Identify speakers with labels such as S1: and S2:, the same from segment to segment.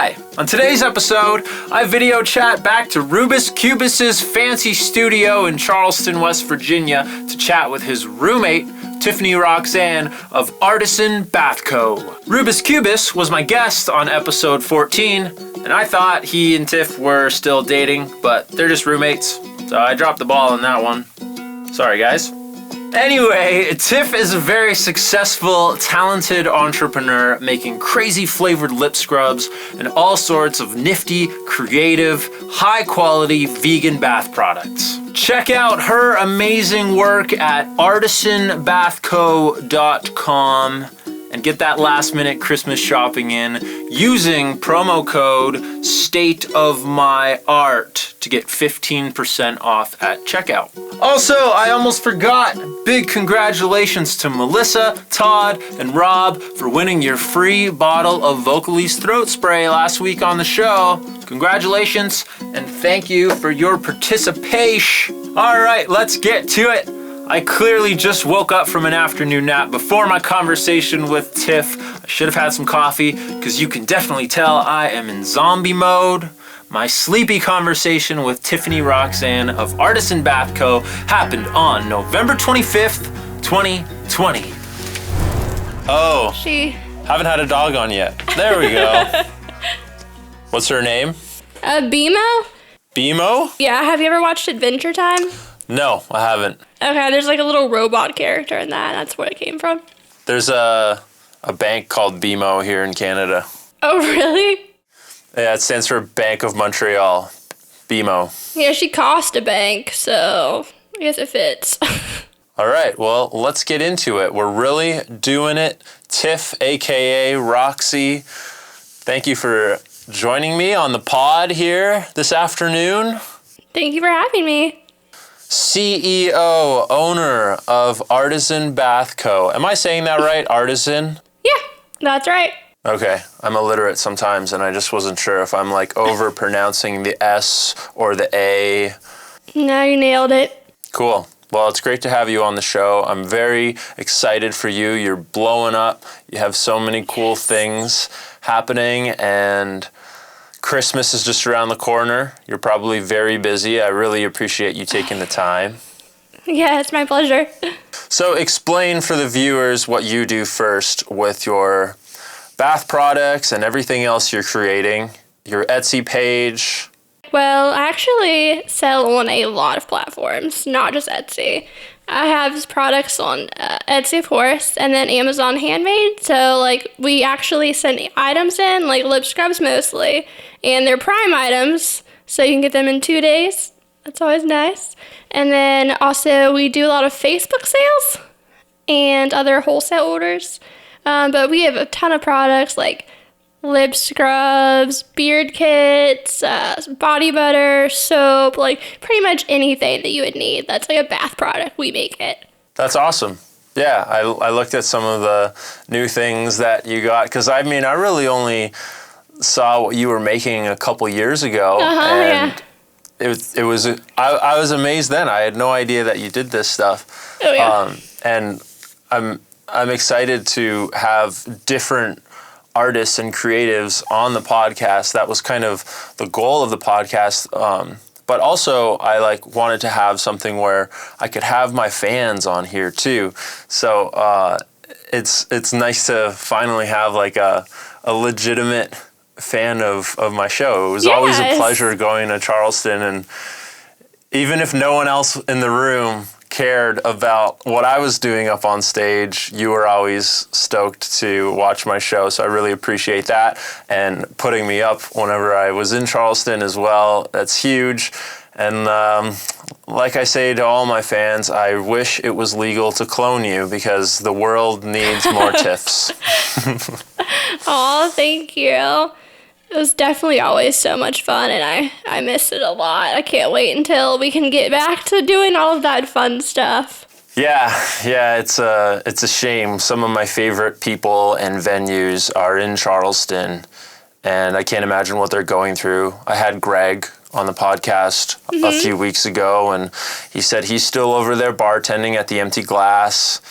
S1: Hi, on today's episode, I video chat back to Rubus Cubus's fancy studio in Charleston, West Virginia to chat with his roommate, Tiffany Roxanne of ArtisanBathCo. Rubus Cubus was my guest on episode 14, and I thought he and Tiff were still dating, but they're just roommates, so I dropped the ball on that one. Sorry, guys. Anyway, Tiff is a very successful, talented entrepreneur making crazy flavored lip scrubs and all sorts of nifty, creative, high-quality vegan bath products. Check out her amazing work at ArtisanBathCo.com and get that last-minute Christmas shopping in using promo code StateOfMyArt to get 15% off at checkout. Also, I almost forgot, big congratulations to Melissa, Todd, and Rob for winning your free bottle of Vocalese throat spray last week on the show. Congratulations, and thank you for your participation. All right, let's get to it. I clearly just woke up from an afternoon nap before my conversation with Tiff. I should have had some coffee, because you can definitely tell I am in zombie mode. My sleepy conversation with Tiffany Roxanne of ArtisanBathCo happened on November 25th, 2020. Oh, haven't had a dog on yet. There we go. What's her name?
S2: BMO?
S1: BMO?
S2: Yeah, have you ever watched Adventure Time?
S1: No, I haven't.
S2: Okay, there's like a little robot character in that. That's where it came from.
S1: There's a bank called BMO here in Canada.
S2: Oh, really?
S1: Yeah, it stands for Bank of Montreal. BMO.
S2: Yeah, she cost a bank, so I guess it fits.
S1: All right, well, let's get into it. We're really doing it. Tiff, a.k.a. Roxy, thank you for joining me on the pod here this afternoon.
S2: Thank you for having me.
S1: CEO, owner of ArtisanBathCo. Am I saying that right? Artisan?
S2: Yeah, that's right.
S1: Okay, I'm illiterate sometimes, and I just wasn't sure if I'm like over pronouncing the S or the A.
S2: No, you nailed it.
S1: Cool. Well, it's great to have you on the show. I'm very excited for you. You're blowing up. You have so many cool things happening, and Christmas is just around the corner. You're probably very busy. I really appreciate you taking the time.
S2: Yeah, it's my pleasure.
S1: So explain for the viewers what you do first with your bath products and everything else you're creating, your Etsy page.
S2: Well, I actually sell on a lot of platforms, not just Etsy. I have products on Etsy, of course, and then Amazon Handmade. So, like, we actually send items in, like lip scrubs mostly, and they're Prime items, so you can get them in 2 days. That's always nice. And then also we do a lot of Facebook sales and other wholesale orders. But we have a ton of products like lip scrubs, beard kits, body butter, soap, like pretty much anything that you would need. That's like a bath product. We make it.
S1: That's awesome. Yeah, I looked at some of the new things that you got, because I mean, I really only saw what you were making a couple years ago. And yeah. It was I was amazed then. I had no idea that you did this stuff.
S2: Oh, yeah.
S1: And I'm excited to have different artists and creatives on the podcast. That was kind of the goal of the podcast. But also I wanted to have something where I could have my fans on here too. So it's nice to finally have like a legitimate fan of my show. It was always a pleasure going to Charleston, and even if no one else in the room cared about what I was doing up on stage, you were always stoked to watch my show. So I really appreciate that, and putting me up whenever I was in Charleston as well. That's huge. And like I say to all my fans, I wish it was legal to clone you, because the world needs more Tiffs.
S2: Aw, thank you. It was definitely always so much fun, and I miss it a lot. I can't wait until we can get back to doing all of that fun stuff.
S1: Yeah, it's a shame. Some of my favorite people and venues are in Charleston, and I can't imagine what they're going through. I had Greg on the podcast a few weeks ago, and he said he's still over there bartending at the Empty Glass.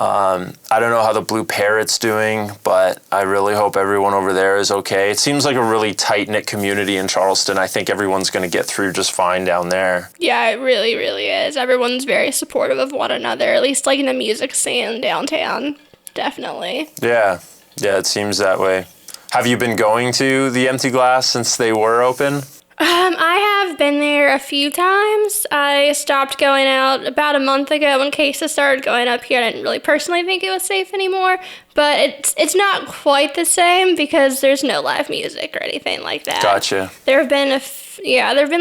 S1: I don't know how the Blue Parrot's doing, but I really hope everyone over there is okay. It seems like a really tight-knit community in Charleston. I think everyone's going to get through just fine down there.
S2: Yeah, it really, really is. Everyone's very supportive of one another, at least like in the music scene downtown. Definitely.
S1: Yeah, it seems that way. Have you been going to the Empty Glass since they were open?
S2: I have been there a few times. I stopped going out about a month ago when cases started going up here. I didn't really personally think it was safe anymore, but it's not quite the same because there's no live music or anything like that.
S1: Gotcha.
S2: There have been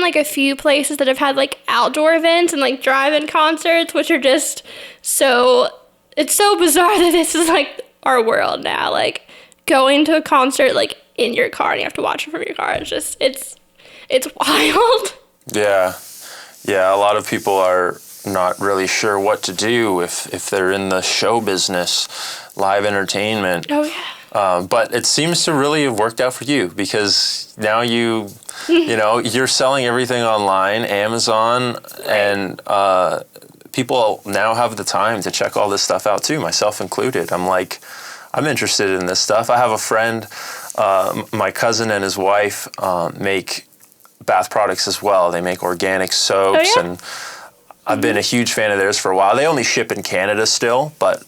S2: like a few places that have had like outdoor events and like drive-in concerts, which are just it's so bizarre that this is like our world now. Like going to a concert like in your car and you have to watch it from your car. It's wild.
S1: Yeah. A lot of people are not really sure what to do if they're in the show business, live entertainment.
S2: Oh, yeah.
S1: But it seems to really have worked out for you because now you're selling everything online, Amazon, and people now have the time to check all this stuff out too, myself included. I'm interested in this stuff. I have a friend, my cousin and his wife make bath products as well. They make organic soaps, and I've been a huge fan of theirs for a while. They only ship in Canada still, but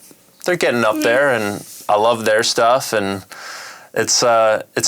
S1: they're getting up there, and I love their stuff, and it's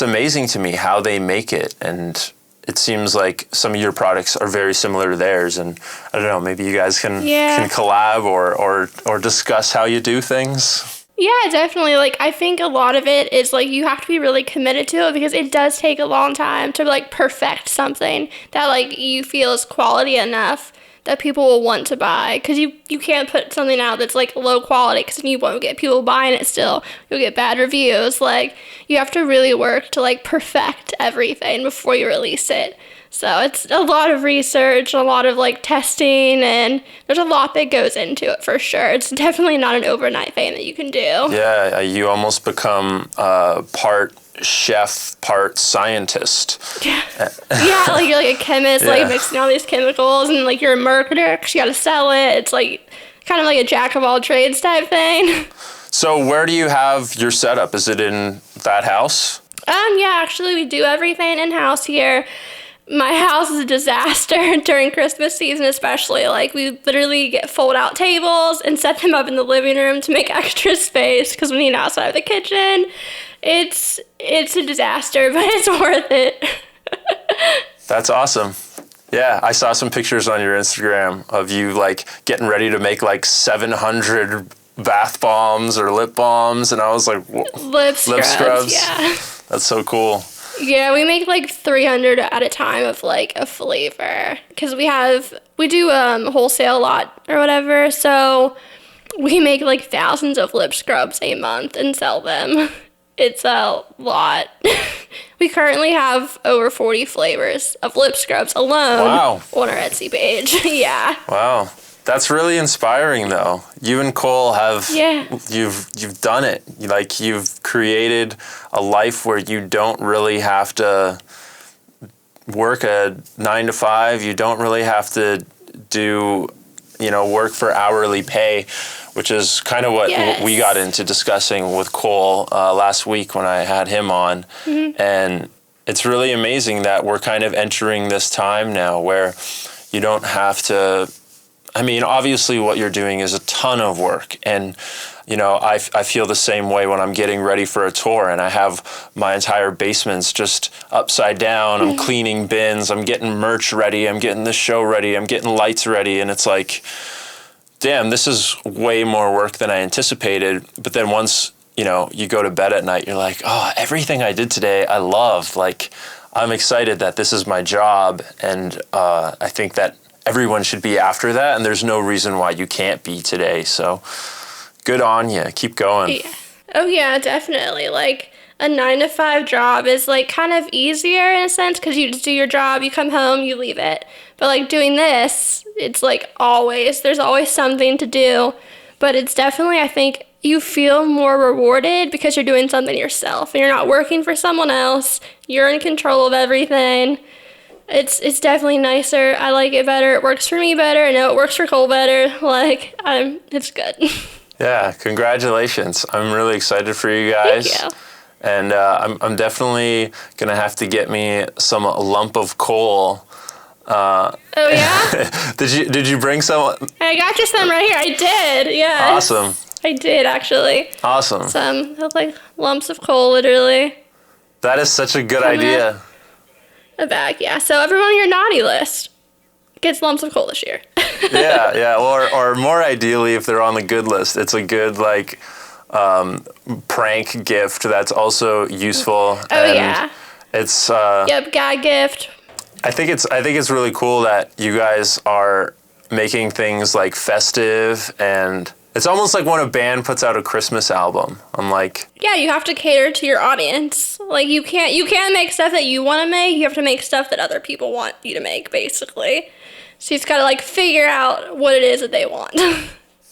S1: amazing to me how they make it, and it seems like some of your products are very similar to theirs, and I don't know, maybe you guys can collab or discuss how you do things.
S2: Yeah, definitely. Like, I think a lot of it is, like, you have to be really committed to it because it does take a long time to, like, perfect something that, like, you feel is quality enough that people will want to buy. Because you can't put something out that's, like, low quality because then you won't get people buying it still. You'll get bad reviews. Like, you have to really work to, like, perfect everything before you release it. So it's a lot of research, a lot of like testing, and there's a lot that goes into it for sure. It's definitely not an overnight thing that you can do.
S1: Yeah, you almost become part chef, part scientist.
S2: Yeah, like you're like a chemist, like mixing all these chemicals, and like you're a marketer because you got to sell it. It's like kind of like a jack of all trades type thing.
S1: So where do you have your setup? Is it in that house?
S2: Yeah, actually we do everything in-house here. My house is a disaster during Christmas season, especially. Like, we literally get fold-out tables and set them up in the living room to make extra space because we need outside of the kitchen. It's a disaster, but it's worth it.
S1: That's awesome. Yeah, I saw some pictures on your Instagram of you, like, getting ready to make, like, 700 bath bombs or lip balms, and I was like,
S2: lip scrubs, yeah.
S1: That's so cool.
S2: Yeah, we make like 300 at a time of like a flavor because we do wholesale a lot or whatever, so we make like thousands of lip scrubs a month and sell them. It's a lot. We currently have over 40 flavors of lip scrubs alone on our Etsy page. Yeah.
S1: Wow. That's really inspiring, though. You and Cole have, you've done it. Like, you've created a life where you don't really have to work a 9 to 5. You don't really have to do, work for hourly pay, which is kind of what we got into discussing with Cole last week when I had him on. Mm-hmm. And it's really amazing that we're kind of entering this time now where you don't have to. I mean, obviously what you're doing is a ton of work, and I feel the same way when I'm getting ready for a tour and I have my entire basements just upside down. I'm cleaning bins, I'm getting merch ready, I'm getting the show ready, I'm getting lights ready, and it's like, damn, this is way more work than I anticipated. But then once, you go to bed at night, you're like, oh, everything I did today, I love. Like, I'm excited that this is my job, and I think that everyone should be after that, and there's no reason why you can't be today. So good on you. Keep going.
S2: Yeah. Oh, yeah, definitely. Like, a 9 to 5 job is, like, kind of easier in a sense because you just do your job, you come home, you leave it. But, like, doing this, it's, like, there's always something to do. But it's definitely, I think, you feel more rewarded because you're doing something yourself and you're not working for someone else. You're in control of everything. It's definitely nicer. I like it better. It works for me better. I know it works for Cole better. Like, it's good.
S1: Yeah, congratulations. I'm really excited for you guys.
S2: Thank you.
S1: And I'm definitely going to have to get me some lump of coal.
S2: Oh, yeah?
S1: Did you bring some?
S2: I got you some right here. I did, yes.
S1: Awesome.
S2: I did, actually.
S1: Awesome.
S2: Some, like, lumps of coal, literally.
S1: That is such a good idea.
S2: A bag, yeah. So everyone on your naughty list gets lumps of coal this year.
S1: Yeah. Or more ideally, if they're on the good list, it's a good, like, prank gift that's also useful.
S2: Oh,
S1: and
S2: yeah.
S1: It's
S2: Yep, gag gift.
S1: I think it's really cool that you guys are making things like festive, and it's almost like when a band puts out a Christmas album. I'm like,
S2: Yeah, you have to cater to your audience. Like you can't make stuff that you want to make. You have to make stuff that other people want you to make, basically. So you just gotta like figure out what it is that they want.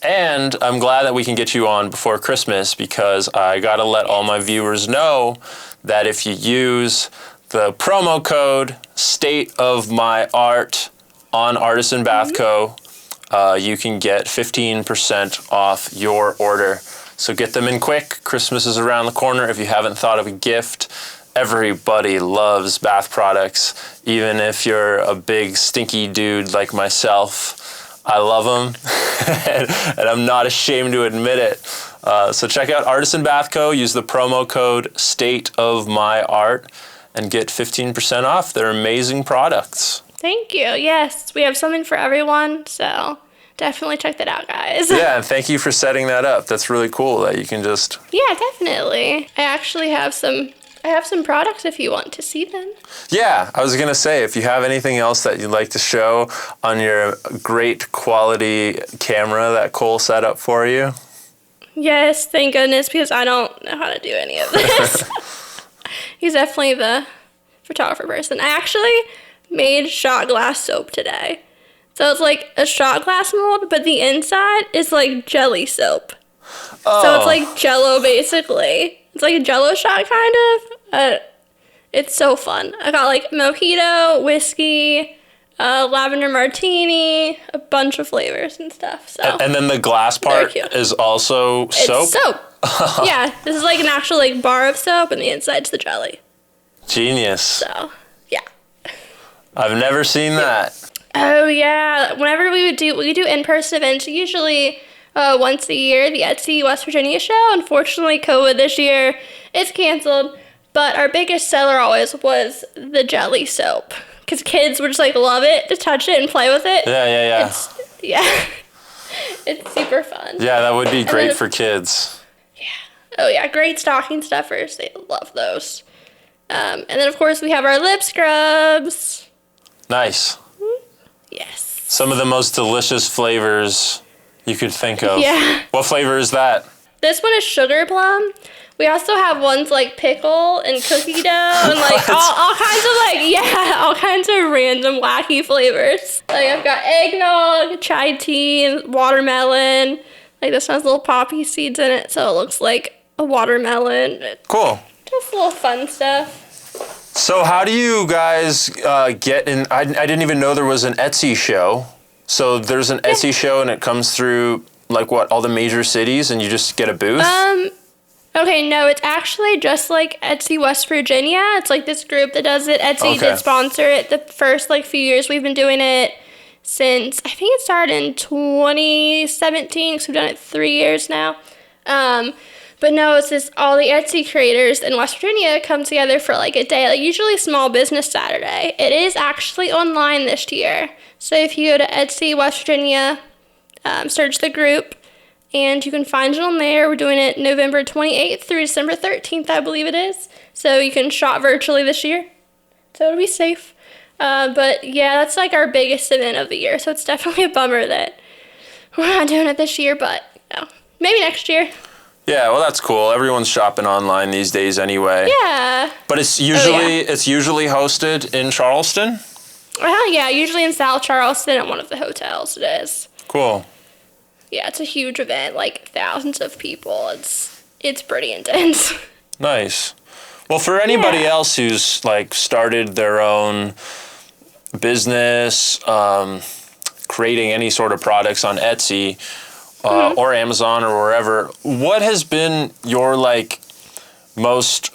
S1: and I'm glad that we can get you on before Christmas, because I gotta let all my viewers know that if you use the promo code State of My Art on ArtisanBathCo, you can get 15% off your order. So get them in quick. Christmas is around the corner. If you haven't thought of a gift, everybody loves bath products. Even if you're a big stinky dude like myself, I love them, and I'm not ashamed to admit it. So check out ArtisanBathCo. Use the promo code State of My Art and get 15% off. They're amazing products.
S2: Thank you. Yes, we have something for everyone. So definitely check that out, guys.
S1: Yeah, and thank you for setting that up. That's really cool that you can just...
S2: Yeah, definitely. I actually have some products if you want to see them.
S1: Yeah, I was going to say, if you have anything else that you'd like to show on your great quality camera that Cole set up for you.
S2: Yes, thank goodness, because I don't know how to do any of this. He's definitely the photographer person. I actually made shot glass soap today. So it's like a shot glass mold, but the inside is like jelly soap.
S1: Oh.
S2: So it's like Jello, basically. It's like a Jello shot, kind of. It's so fun. I got like mojito, whiskey, lavender martini, a bunch of flavors and stuff. So
S1: and then the glass part is also soap?
S2: It's soap. Yeah, this is like an actual like bar of soap, and the inside's the jelly.
S1: Genius.
S2: So, yeah.
S1: I've never seen that.
S2: Oh, yeah. Whenever we do in-person events, usually once a year, the Etsy West Virginia show. Unfortunately, COVID this year, it's canceled. But our biggest seller always was the jelly soap, because kids would just like love it, to touch it and play with it.
S1: Yeah.
S2: It's super fun.
S1: Yeah, that would be great for kids.
S2: Yeah. Oh, yeah. Great stocking stuffers. They love those. And then, of course, we have our lip scrubs.
S1: Nice.
S2: Yes.
S1: Some of the most delicious flavors you could think of.
S2: Yeah.
S1: What flavor is that?
S2: This one is sugar plum. We also have ones like pickle and cookie dough and like all kinds of all kinds of random wacky flavors. Like I've got eggnog, chai tea, and watermelon. Like this one has little poppy seeds in it, so it looks like a watermelon.
S1: Cool.
S2: Just little fun stuff.
S1: So how do you guys get in? I didn't even know there was an Etsy show. So there's an Etsy show and it comes through like what, all the major cities, and you just get a booth?
S2: Okay, no, it's actually just like Etsy West Virginia. It's like this group that does it. Etsy did sponsor it the first like few years. We've been doing it since, I think it started in 2017, because we've done it 3 years now. But no, it's just all the Etsy creators in West Virginia come together for like a day, like usually Small Business Saturday. It is actually online this year. So if you go to Etsy West Virginia, search the group, and you can find it on there. We're doing it November 28th through December 13th, I believe it is. So you can shop virtually this year. So it'll be safe. But yeah, that's like our biggest event of the year. So it's definitely a bummer that we're not doing it this year, but you know, maybe next year.
S1: Yeah, well, that's cool. Everyone's shopping online these days anyway.
S2: Yeah.
S1: But it's usually hosted in Charleston?
S2: Yeah, usually in South Charleston at one of the hotels it is.
S1: Cool.
S2: Yeah, it's a huge event, like thousands of people. It's pretty intense.
S1: Nice. Well, for anybody else who's like started their own business, creating any sort of products on Etsy, or Amazon or wherever, what has been your like most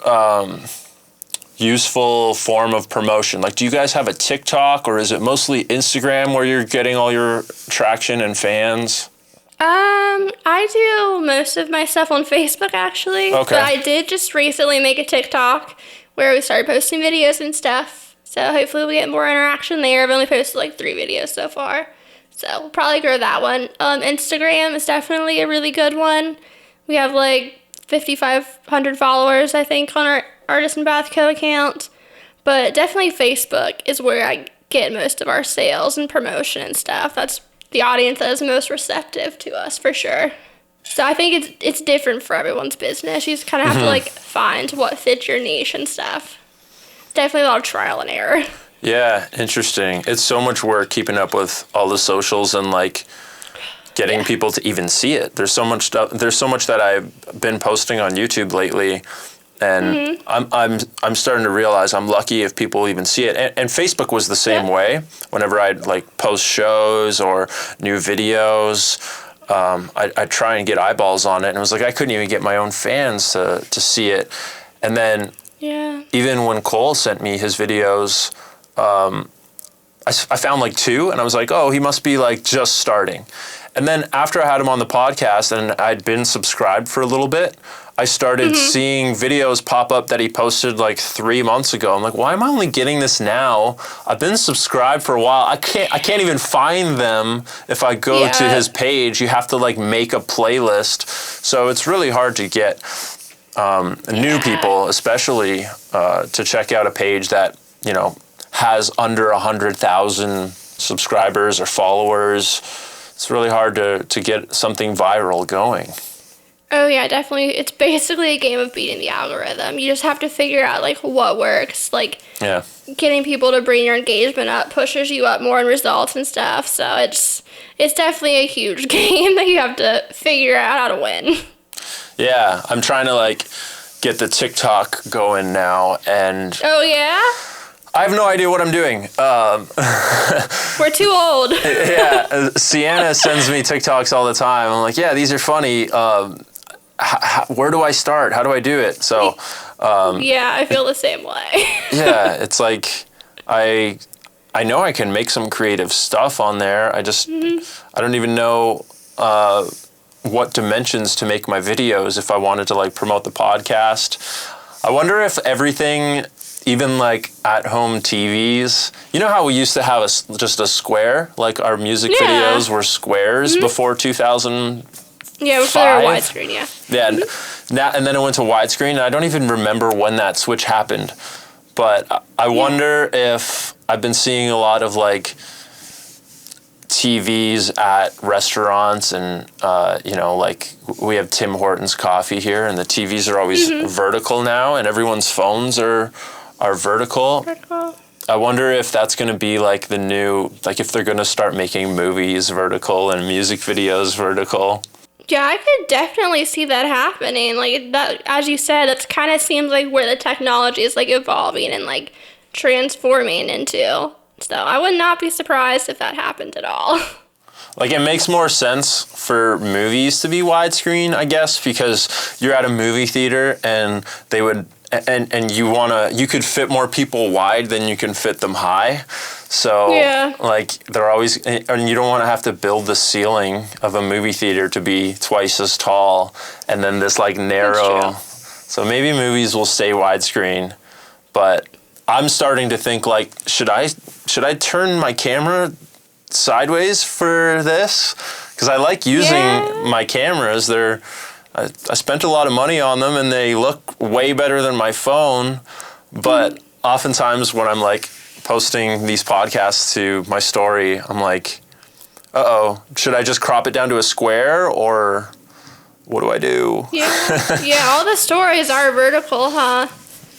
S1: useful form of promotion? Like, do you guys have a TikTok, or is it mostly Instagram where you're getting all your traction and fans?
S2: I do most of my stuff on Facebook, actually.
S1: Okay.
S2: But I did just recently make a TikTok where we started posting videos and stuff. So hopefully we'll get more interaction there. I've only posted like 3 videos so far. So we'll probably grow that one. Instagram is definitely a really good one. We have like 5,500 followers, I think, on our ArtisanBathCo account. But definitely Facebook is where I get most of our sales and promotion and stuff. That's the audience that is most receptive to us, for sure. So I think it's different for everyone's business. You just kind of have to like find what fits your niche and stuff. Definitely a lot of trial and error.
S1: Yeah, interesting. It's so much work keeping up with all the socials and like getting people to even see it. There's so much stuff. There's so much that I've been posting on YouTube lately, and I'm starting to realize I'm lucky if people even see it. And Facebook was the same way. Whenever I'd like post shows or new videos, I'd try and get eyeballs on it, and it was like I couldn't even get my own fans to see it. And then even when Cole sent me his videos, I found like 2, and I was like, oh, he must be like just starting. And then after I had him on the podcast and I'd been subscribed for a little bit, I started seeing videos pop up that he posted like 3 months ago. I'm like, why am I only getting this now? I've been subscribed for a while. I can't even find them if I go to his page. You have to like make a playlist. So it's really hard to get new people, especially, to check out a page that, you know, has under 100,000 subscribers or followers. It's really hard to get something viral going.
S2: Oh yeah, definitely. It's basically a game of beating the algorithm. You just have to figure out like what works. Like getting people to bring your engagement up pushes you up more in results and stuff. So it's definitely a huge game that you have to figure out how to win. Yeah,
S1: I'm trying to like get the TikTok going now, and
S2: oh yeah?
S1: I have no idea what I'm doing.
S2: We're too old.
S1: Yeah, Sienna sends me TikToks all the time. I'm like, yeah, these are funny. Where do I start? How do I do it? So,
S2: yeah, I feel the same way.
S1: Yeah, it's like I know I can make some creative stuff on there. I just I don't even know what dimensions to make my videos if I wanted to like promote the podcast. I wonder if everything, even like at-home TVs, you know how we used to have just a square? Like our music videos were squares before 2000.
S2: Yeah, before they were widescreen,
S1: Yeah, now, and then it went to widescreen, and I don't even remember when that switch happened. But I wonder if I've been seeing a lot of like TVs at restaurants, and you know, like we have Tim Hortons coffee here, and the TVs are always vertical now, and everyone's phones are vertical. I wonder if that's going to be like the new, like if they're going to start making movies vertical and music videos vertical.
S2: Yeah, I could definitely see that happening. Like that, as you said, it kind of seems like where the technology is like evolving and like transforming into. So I would not be surprised if that happened at all.
S1: Like it makes more sense for movies to be widescreen, I guess, because you're at a movie theater and they would and you could fit more people wide than you can fit them high. So like they're always, and you don't want to have to build the ceiling of a movie theater to be twice as tall and then this like narrow. So maybe movies will stay widescreen, but I'm starting to think like, should I turn my camera sideways for this? Because I like using my cameras. I spent a lot of money on them and they look way better than my phone. But oftentimes when I'm like posting these podcasts to my story, I'm like, should I just crop it down to a square, or what do I do? Yeah, all the stories are vertical, huh?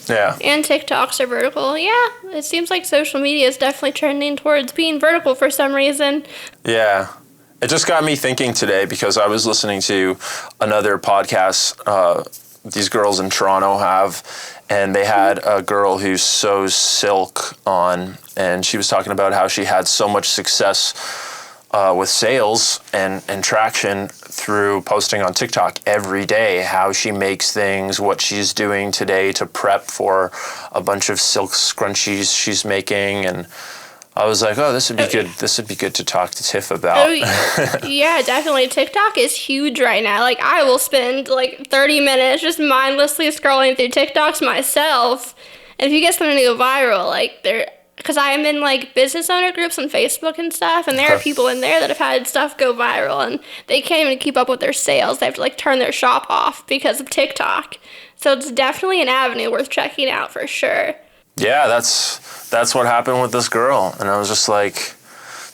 S1: Yeah. And TikToks are vertical. Yeah, it seems like social media is definitely trending towards being vertical for some reason. Yeah. It just got me thinking today because I was listening to another podcast these girls in Toronto have, and they had a girl who sews silk on, and she was talking about how she had so much success with sales and traction through posting on TikTok every day how she makes things, what she's doing today to prep for a bunch of silk scrunchies she's making. And I was like, oh, this would be good. This would be good to talk to Tiff about.
S2: Yeah, definitely. TikTok is huge right now. Like, I will spend like 30 minutes just mindlessly scrolling through TikToks myself. And if you get something to go viral, like because I am in like business owner groups on Facebook and stuff, and there are people in there that have had stuff go viral, and they can't even keep up with their sales. They have to like turn their shop off because of TikTok. So it's definitely an avenue worth checking out for sure.
S1: Yeah, that's what happened with this girl, and I was just like,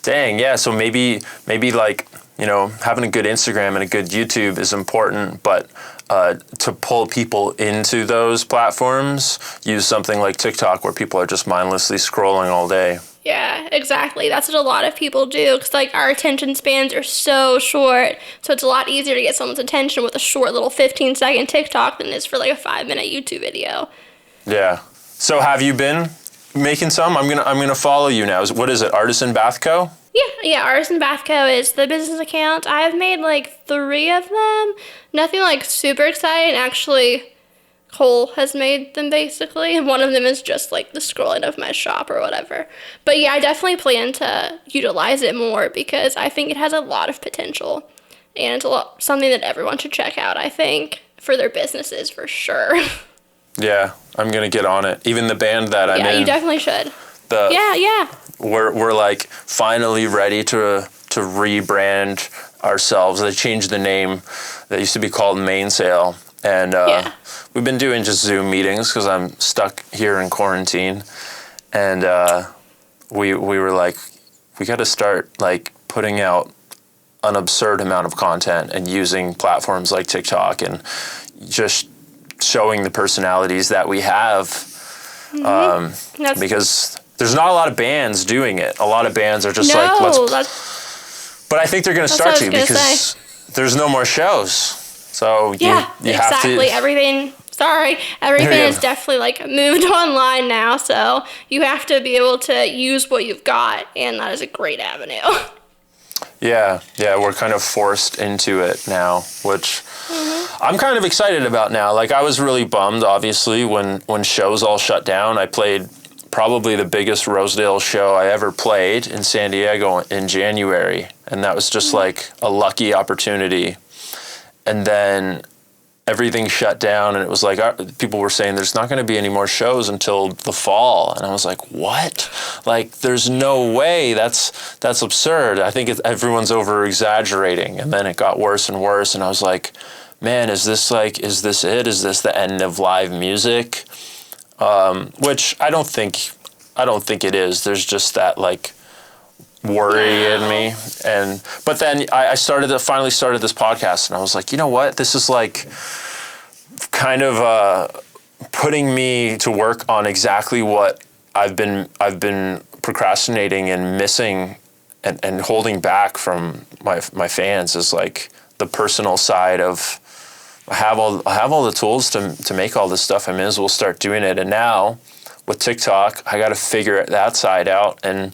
S1: dang, yeah. So maybe like, you know, having a good Instagram and a good YouTube is important, but to pull people into those platforms, use something like TikTok where people are just mindlessly scrolling all day.
S2: Yeah, exactly. That's what a lot of people do, because like our attention spans are so short, so it's a lot easier to get someone's attention with a short little 15-second TikTok than it is for like a 5-minute YouTube video.
S1: Yeah. So have you been making some? I'm gonna follow you now. What is it? ArtisanBathCo?
S2: Yeah, ArtisanBathCo is the business account. I have made like 3 of them. Nothing like super exciting. Actually, Cole has made them basically. And one of them is just like the scrolling of my shop or whatever. But yeah, I definitely plan to utilize it more because I think it has a lot of potential. And it's something that everyone should check out, I think, for their businesses for sure.
S1: Yeah, I'm gonna get on it. Even the band that I'm in.
S2: Yeah, you definitely should. Yeah.
S1: We're like finally ready to rebrand ourselves. They changed the name. That used to be called Mainsail, and we've been doing just Zoom meetings because I'm stuck here in quarantine. And we were like, we got to start like putting out an absurd amount of content and using platforms like TikTok and just showing the personalities that we have. Because there's not a lot of bands doing it. A lot of bands are just but I think they're going to start to because there's no more shows. So you have
S2: exactly.
S1: to.
S2: Everything is definitely like moved online now. So you have to be able to use what you've got, and that is a great avenue.
S1: Yeah, we're kind of forced into it now, which I'm kind of excited about now. Like, I was really bummed, obviously, when shows all shut down. I played probably the biggest Rosedale show I ever played in San Diego in January, and that was just like a lucky opportunity. And then everything shut down, and it was like people were saying there's not going to be any more shows until the fall, and I was like, what? Like, there's no way. That's absurd. I think everyone's over exaggerating. And then it got worse and worse, and I was like, man, is this it? Is this the end of live music? Which I don't think it is. There's just that like worry in me. But then I finally started this podcast, and I was like, you know what? This is like kind of putting me to work on exactly what I've been procrastinating and missing and holding back from my fans, is like the personal side of I have all the tools to make all this stuff. I may as well start doing it. And now with TikTok, I got to figure that side out, and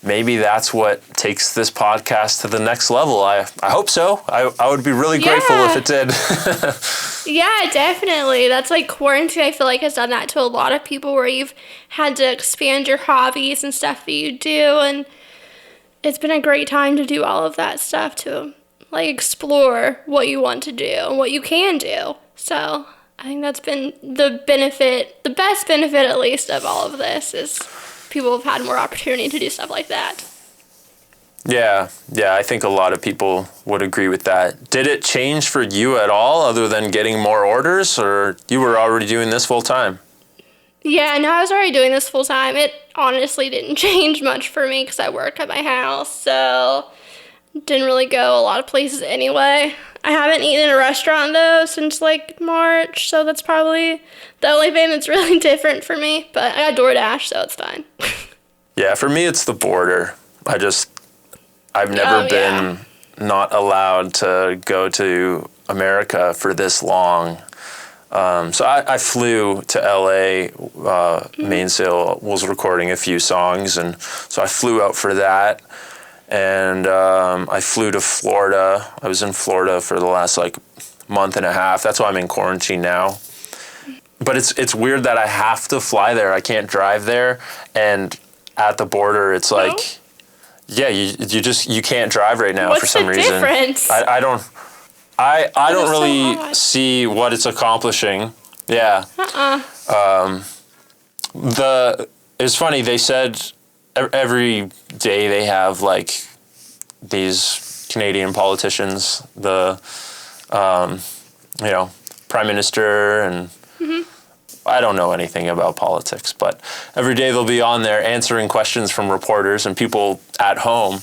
S1: maybe that's what takes this podcast to the next level. I hope so. I would be really grateful if it did.
S2: Yeah, definitely. That's like quarantine, I feel like, has done that to a lot of people, where you've had to expand your hobbies and stuff that you do. And it's been a great time to do all of that stuff, to like explore what you want to do and what you can do. So I think that's been the best benefit at least of all of this, is people have had more opportunity to do stuff like that.
S1: Yeah, I think a lot of people would agree with that. Did it change for you at all, other than getting more orders, or you were already doing this full time?
S2: Yeah, no, I was already doing this full time. It honestly didn't change much for me because I work at my house, so didn't really go a lot of places anyway. I haven't eaten in a restaurant though since like March, so that's probably the only thing that's really different for me. But I got DoorDash, so it's fine.
S1: Yeah, for me it's the border. I've never been not allowed to go to America for this long. So I flew to LA. Mainsail was recording a few songs, and so I flew out for that. and I flew to Florida. I was in Florida for the last like month and a half. That's why I'm in quarantine now. But it's weird that I have to fly there. I can't drive there, and at the border, it's like, yeah, you can't drive right now for some reason.
S2: What's the difference?
S1: I don't really see what it's accomplishing. Yeah. It's funny, they said every day they have like these Canadian politicians, the Prime Minister, and I don't know anything about politics, but every day they'll be on there answering questions from reporters and people at home.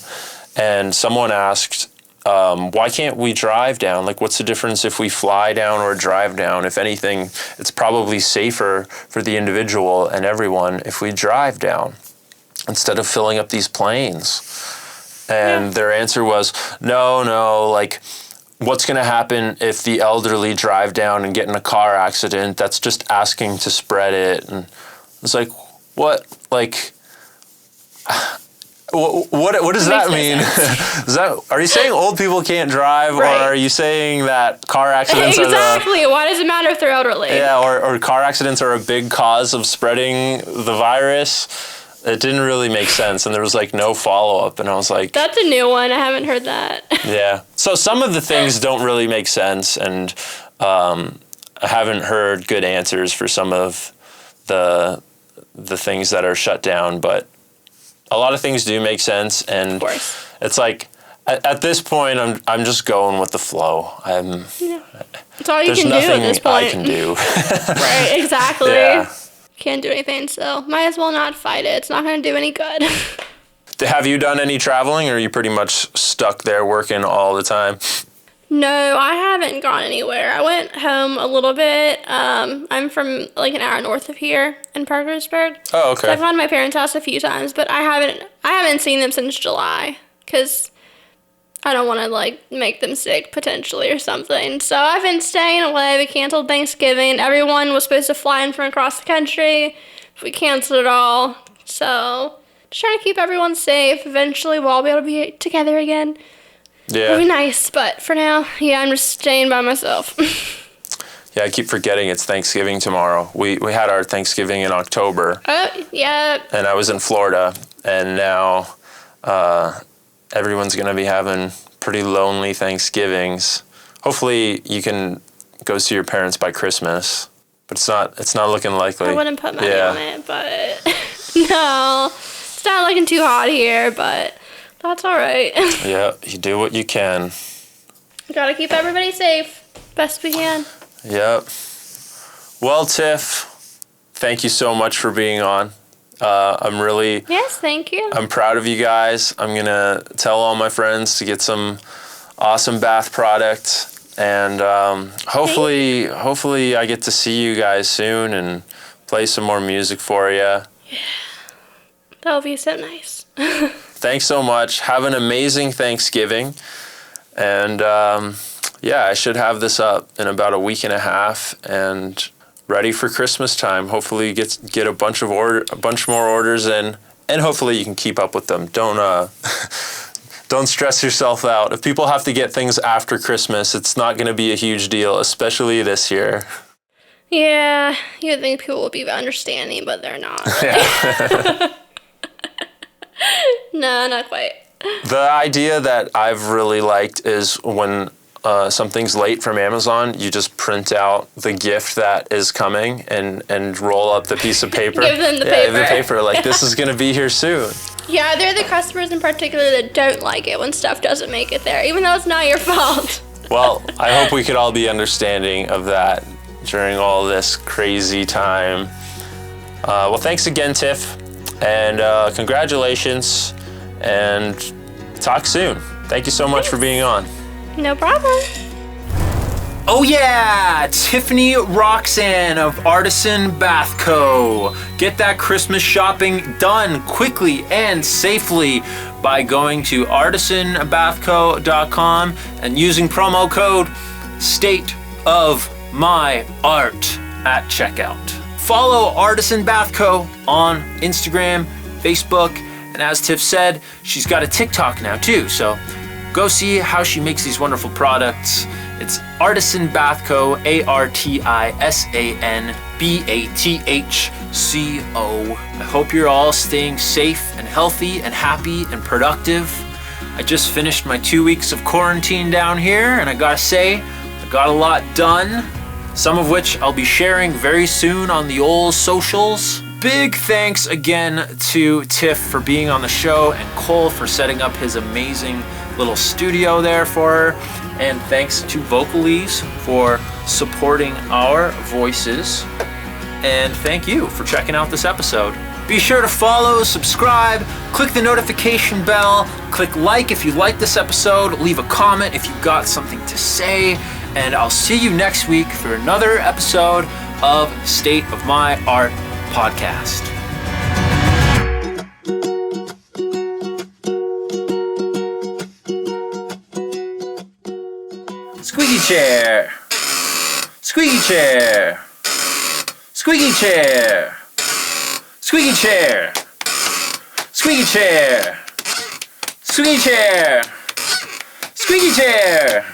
S1: And someone asked, why can't we drive down? Like, what's the difference if we fly down or drive down? If anything, it's probably safer for the individual and everyone if we drive down instead of filling up these planes. And their answer was, no, like, what's going to happen if the elderly drive down and get in a car accident? That's just asking to spread it. And it's like, what? Like, what does that mean? Are you saying old people can't drive, or are you saying that car accidents
S2: exactly. Why does it matter if they're elderly?
S1: Yeah, or car accidents are a big cause of spreading the virus? It didn't really make sense, and there was like no follow-up, and I was like...
S2: That's a new one. I haven't heard that.
S1: Yeah. So some of the things don't really make sense, and I haven't heard good answers for some of the things that are shut down, but a lot of things do make sense, and
S2: of course.
S1: It's like at this point I'm just going with the flow.
S2: It's all you can do at this point.
S1: I can do.
S2: Right, exactly.
S1: Yeah.
S2: Can't do anything, so might as well not fight it. It's not going to do any good.
S1: Have you done any traveling, or are you pretty much stuck there working all the time?
S2: No, I haven't gone anywhere. I went home a little bit. I'm from like an hour north of here in Parkersburg.
S1: Oh, okay.
S2: So I've gone to my parents' house a few times, but I haven't seen them since July because I don't want to like make them sick potentially or something. So I've been staying away. We canceled Thanksgiving. Everyone was supposed to fly in from across the country. We canceled it all. So just trying to keep everyone safe. Eventually we'll all be able to be together again.
S1: Yeah.
S2: It'll be nice, but for now, yeah, I'm just staying by myself.
S1: Yeah, I keep forgetting it's Thanksgiving tomorrow. We had our Thanksgiving in October.
S2: Oh, yeah.
S1: And I was in Florida, and now everyone's going to be having pretty lonely Thanksgivings. Hopefully you can go see your parents by Christmas, but it's not looking likely.
S2: I wouldn't put money on it, but no, it's not looking too hot here, but that's all right.
S1: Yeah, you do what you can.
S2: We gotta keep everybody safe, best we can.
S1: Yep. Well, Tiff, thank you so much for being on.
S2: Yes, thank you.
S1: I'm proud of you guys. I'm going to tell all my friends to get some awesome bath products, and hopefully I get to see you guys soon and play some more music for you.
S2: Yeah. That'll be so nice.
S1: Thanks so much. Have an amazing Thanksgiving. And I should have this up in about a week and a half and ready for Christmas time. Hopefully get a bunch more orders in, and hopefully you can keep up with them. Don't stress yourself out. If people have to get things after Christmas, it's not going to be a huge deal, especially this year.
S2: Yeah, you'd think people would be understanding, but they're not. Really.
S1: Yeah.
S2: No, not quite.
S1: The idea that I've really liked is when something's late from Amazon, you just print out the gift that is coming and roll up the piece of paper.
S2: Give them the paper.
S1: The paper, like, this is going to be here soon.
S2: Yeah, they're the customers in particular that don't like it when stuff doesn't make it there, even though it's not your fault.
S1: Well, I hope we could all be understanding of that during all this crazy time. Well, thanks again, Tiff, and congratulations, and talk soon. Thank you so much for being on.
S2: No problem.
S3: Oh yeah, Tiffany Roxanne of ArtisanBathCo. Get that Christmas shopping done quickly and safely by going to ArtisanBathCo.com and using promo code StateOfMyArt at checkout. Follow ArtisanBathCo on Instagram, Facebook, And as Tiff said, she's got a TikTok now too, so go see how she makes these wonderful products. It's ArtisanBathCo, ArtisanBathCo. I hope you're all staying safe and healthy and happy and productive. I just finished my 2 weeks of quarantine down here, and I gotta say, I got a lot done, some of which I'll be sharing very soon on the old socials. Big thanks again to Tiff for being on the show and Cole for setting up his amazing little studio there for her. And thanks to Vocalese for supporting our voices. And thank you for checking out this episode. Be sure to follow, subscribe, click the notification bell, click like if you like this episode, leave a comment if you've got something to say, and I'll see you next week for another episode of State of My Art Podcast. Squeaky chair. Squeaky chair. Squeaky chair. Squeaky chair. Squeaky chair. Squeaky chair. Squeaky chair.